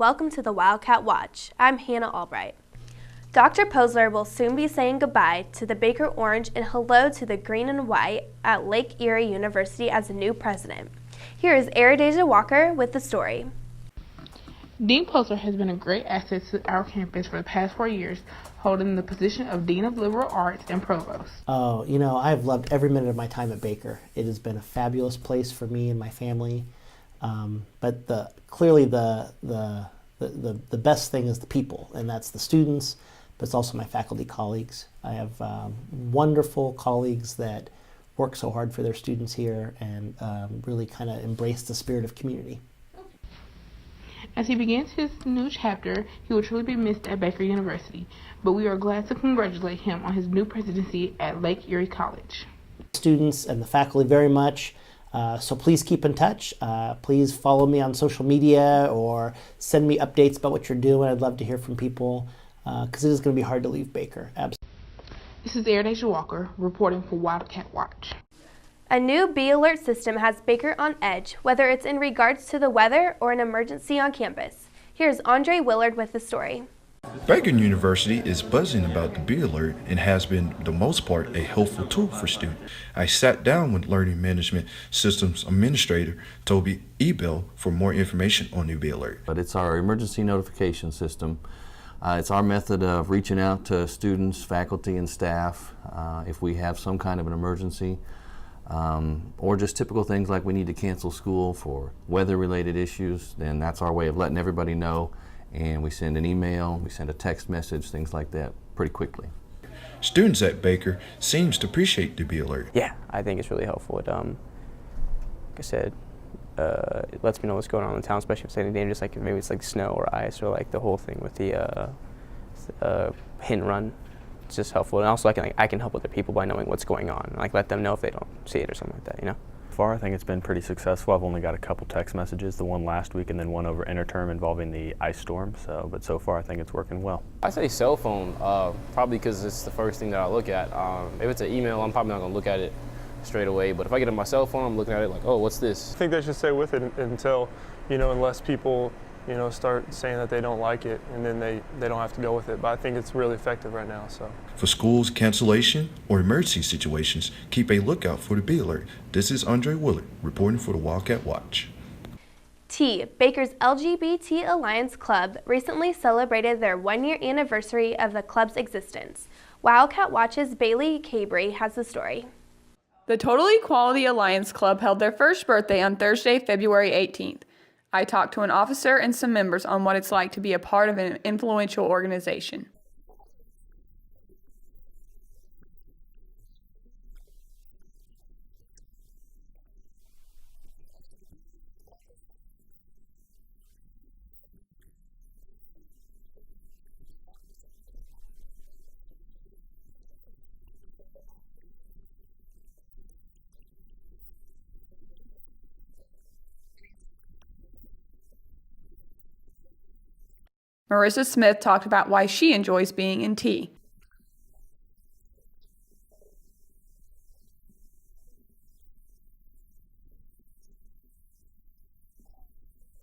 welcome to the Wildcat Watch. I'm Hannah Albright. Dr. Posler will soon be saying goodbye to the Baker Orange and hello to the green and white at Lake Erie University as the new president. Here is Aridasia Walker with the story. Dean Posler has been a great asset to our campus for the past 4 years, holding the position of Dean of Liberal Arts and Provost. Oh, you know, I've loved every minute of my time at Baker. It has been a fabulous place for me and my family. But clearly the best thing is the people, and that's the students, but it's also my faculty colleagues. I have wonderful colleagues that work so hard for their students here and really kind of embrace the spirit of community. As he begins his new chapter, he will truly be missed at Baker University, but we are glad to congratulate him on his new presidency at Lake Erie College. Students and the faculty very much. So please keep in touch. Please follow me on social media or send me updates about what you're doing. I'd love to hear from people because it is going to be hard to leave Baker. Absolutely. This is Aridasia Walker reporting for Wildcat Watch. A new bee alert system has Baker on edge, whether it's in regards to the weather or an emergency on campus. Here's Andre Willard with the story. Baker University is buzzing about the bee alert and has been, for the most part, a helpful tool for students. I sat down with Learning Management Systems Administrator Toby Ebel for more information on the bee alert. But it's our emergency notification system. It's our method of reaching out to students, faculty, and staff if we have some kind of an emergency. Or just typical things like we need to cancel school for weather-related issues, then that's our way of letting everybody know. And we send an email, we send a text message, things like that pretty quickly. Students at Baker seems to appreciate the bee alert. Yeah, I think it's really helpful. It, like I said, it lets me know what's going on in town, especially if it's anything dangerous, like maybe it's like snow or ice or like the whole thing with the hit and run. It's just helpful, and also I can help other people by knowing what's going on, like let them know if they don't see it or something like that, you know. So far, I think it's been pretty successful. I've only got a couple text messages, the one last week and then one over interterm involving the ice storm. But so far, I think it's working well. I say cell phone, probably because it's the first thing that I look at. If it's an email, I'm probably not going to look at it straight away. But if I get on my cell phone, I'm looking at it like, oh, what's this? I think they should stay with it until, unless people, start saying that they don't like it, and then they don't have to go with it. But I think it's really effective right now. So, for schools cancellation or emergency situations, keep a lookout for the bee alert. This is Andre Willard reporting for the Wildcat Watch. Baker's LGBT Alliance Club recently celebrated their 1-year anniversary of the club's existence. Wildcat Watch's Bailey Cabry has the story. The Total Equality Alliance Club held their first birthday on Thursday, February 18th. I talked to an officer and some members on what it's like to be a part of an influential organization. Marissa Smith talked about why she enjoys being in T.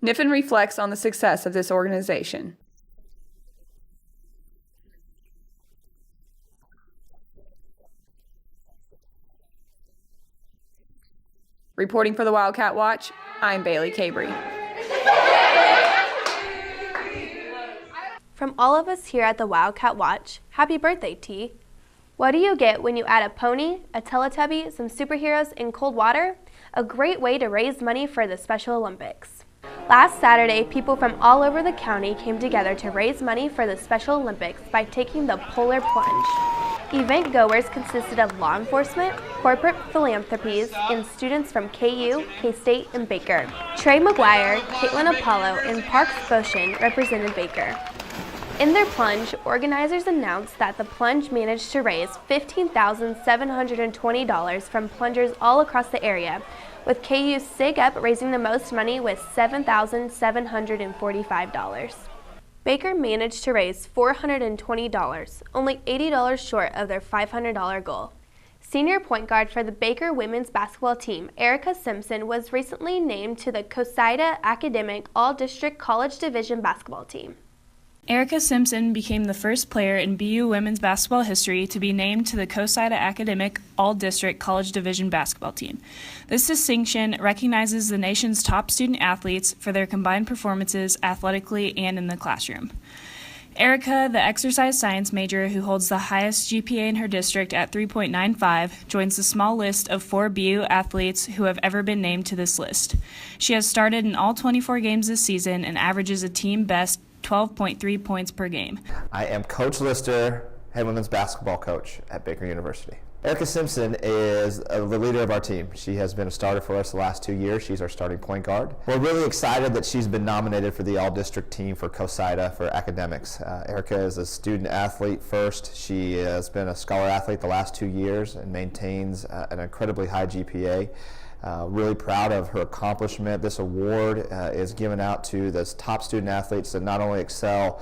Niffen reflects on the success of this organization. Reporting for the Wildcat Watch, I'm Bailey Cabry. From all of us here at the Wildcat Watch, happy birthday, T. What do you get when you add a pony, a Teletubby, some superheroes, and cold water? A great way to raise money for the Special Olympics. Last Saturday, people from all over the county came together to raise money for the Special Olympics by taking the polar plunge. Event goers consisted of law enforcement, corporate philanthropies, and students from KU, K-State, and Baker. Trey McGuire, Caitlin Apollo, and Parks Boshin represented Baker. In their plunge, organizers announced that the plunge managed to raise $15,720 from plungers all across the area, with KU's Sig Up raising the most money with $7,745. Baker managed to raise $420, only $80 short of their $500 goal. Senior point guard for the Baker women's basketball team, Erica Simpson, was recently named to the COSIDA Academic All-District College Division basketball team. Erica Simpson became the first player in BU women's basketball history to be named to the COSIDA Academic All-District College Division basketball team. This distinction recognizes the nation's top student athletes for their combined performances athletically and in the classroom. Erica, the exercise science major who holds the highest GPA in her district at 3.95, joins the small list of 4 BU athletes who have ever been named to this list. She has started in all 24 games this season and averages a team best 12.3 points per game. I am Coach Lister, head women's basketball coach at Baker University. Erica Simpson is the leader of our team. She has been a starter for us the last 2 years. She's our starting point guard. We're really excited that she's been nominated for the all-district team for COSIDA for academics. Erica is a student athlete first. She has been a scholar athlete the last 2 years and maintains an incredibly high GPA. Really proud of her accomplishment. This award is given out to the top student athletes that not only excel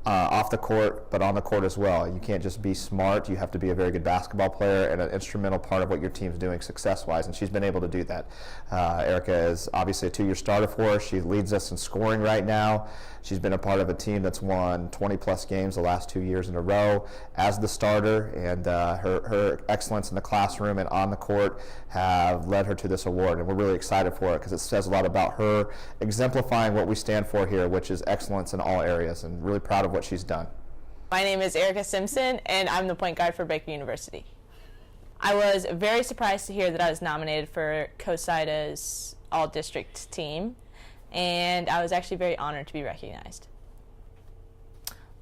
off the court, but on the court as well. You can't just be smart. You have to be a very good basketball player and an instrumental part of what your team's doing success-wise, and she's been able to do that. Erica is obviously a 2-year starter for us. She leads us in scoring right now. She's been a part of a team that's won 20-plus games the last 2 years in a row as the starter, and her excellence in the classroom and on the court have led her to this award, and we're really excited for it because it says a lot about her exemplifying what we stand for here, which is excellence in all areas, and really proud of what she's done. My name is Erica Simpson, and I'm the point guard for Baker University. I was very surprised to hear that I was nominated for COSIDA's all-district team, and I was actually very honored to be recognized.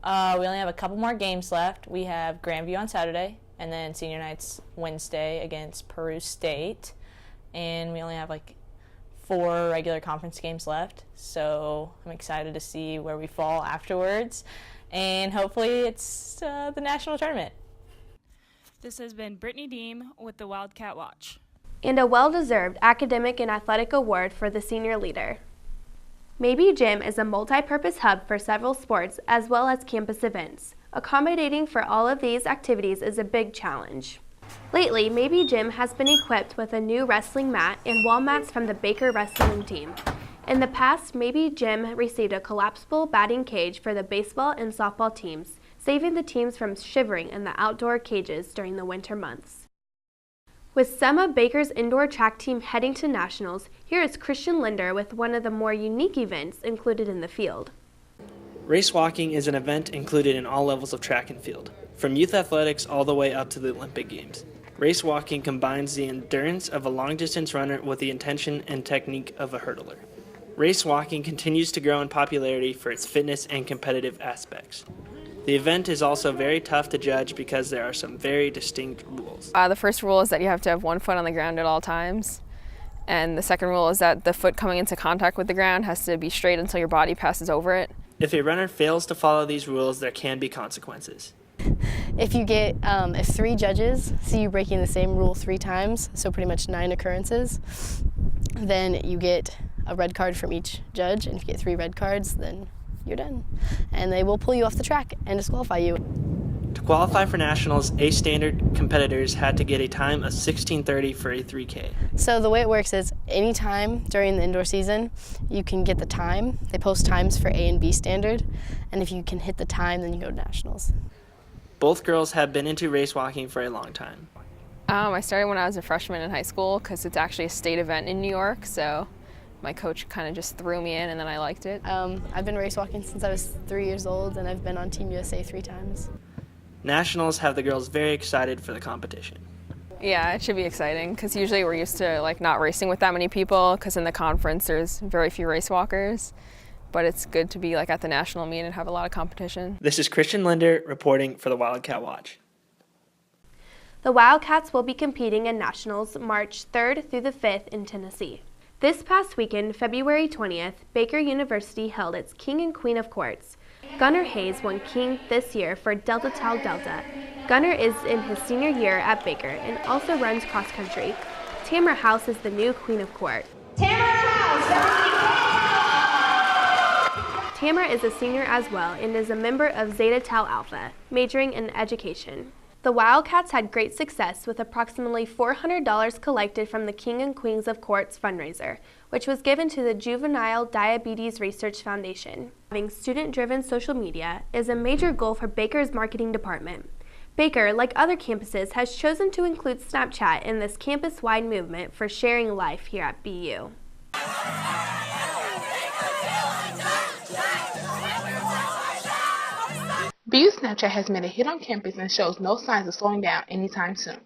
We only have a couple more games left. We have Grandview on Saturday, and then senior night's Wednesday against Peru State, and we only have like 4 regular conference games left, so I'm excited to see where we fall afterwards, and hopefully it's the national tournament. This has been Brittany Deem with the Wildcat Watch. And a well-deserved academic and athletic award for the senior leader. Maybe Gym is a multi-purpose hub for several sports as well as campus events. Accommodating for all of these activities is a big challenge. Lately, Maybe Gym has been equipped with a new wrestling mat and wall mats from the Baker wrestling team. In the past, Maybe Gym received a collapsible batting cage for the baseball and softball teams, saving the teams from shivering in the outdoor cages during the winter months. With some of Baker's indoor track team heading to nationals, here is Christian Linder with one of the more unique events included in the field. Race walking is an event included in all levels of track and field, from youth athletics all the way up to the Olympic Games. Race walking combines the endurance of a long-distance runner with the intention and technique of a hurdler. Race walking continues to grow in popularity for its fitness and competitive aspects. The event is also very tough to judge because there are some very distinct rules. The first rule is that you have to have one foot on the ground at all times. And the second rule is that the foot coming into contact with the ground has to be straight until your body passes over it. If a runner fails to follow these rules, there can be consequences. If you get, if 3 judges see you breaking the same rule 3 times, so pretty much 9 occurrences, then you get a red card from each judge, and if you get 3 red cards, then you're done. And they will pull you off the track and disqualify you. To qualify for nationals, A-standard competitors had to get a time of 16:30 for a 3K. So the way it works is any time during the indoor season, you can get the time. They post times for A and B standard, and if you can hit the time, then you go to nationals. Both girls have been into race walking for a long time. I started when I was a freshman in high school because it's actually a state event in New York, so my coach kind of just threw me in and then I liked it. I've been race walking since I was 3 years old, and I've been on Team USA 3 times. Nationals have the girls very excited for the competition. Yeah, it should be exciting because usually we're used to like not racing with that many people because in the conference there's very few race walkers, but it's good to be like at the national meet and have a lot of competition. This is Christian Linder reporting for the Wildcat Watch. The Wildcats will be competing in nationals March 3rd through the 5th in Tennessee. This past weekend, February 20th, Baker University held its King and Queen of Courts. Gunnar Hayes won King this year for Delta Tau Delta. Gunnar is in his senior year at Baker and also runs cross country. Tamara House is the new Queen of Court. Tamara is a senior as well and is a member of Zeta Tau Alpha, majoring in education. The The Wildcats had great success with approximately $400 collected from the King and Queens of Courts fundraiser, which was given to the Juvenile Diabetes Research Foundation. Having student-driven social media is a major goal for Baker's marketing department. Baker, like other campuses, has chosen to include Snapchat in this campus-wide movement for sharing life here at BU. BU Snapchat has made a hit on campus and shows no signs of slowing down anytime soon,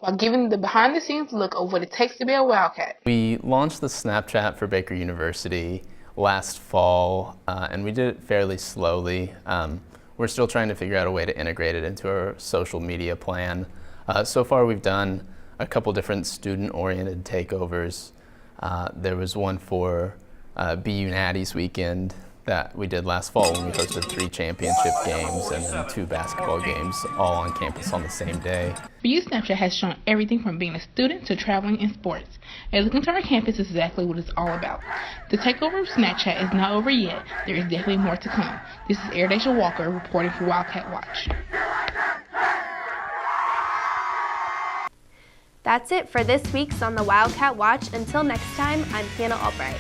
while giving the behind-the-scenes look of what it takes to be a Wildcat. We launched the Snapchat for Baker University last fall, and we did it fairly slowly. We're still trying to figure out a way to integrate it into our social media plan. So far we've done a couple different student-oriented takeovers. There was one for BU Natties weekend that we did last fall when we hosted 3 championship games and then 2 basketball games all on campus on the same day. BU Snapchat has shown everything from being a student to traveling in sports. A look into our campus is exactly what it's all about. The takeover of Snapchat is not over yet. There is definitely more to come. This is Aaron Walker reporting for Wildcat Watch. That's it for this week's On the Wildcat Watch. Until next time, I'm Hannah Albright.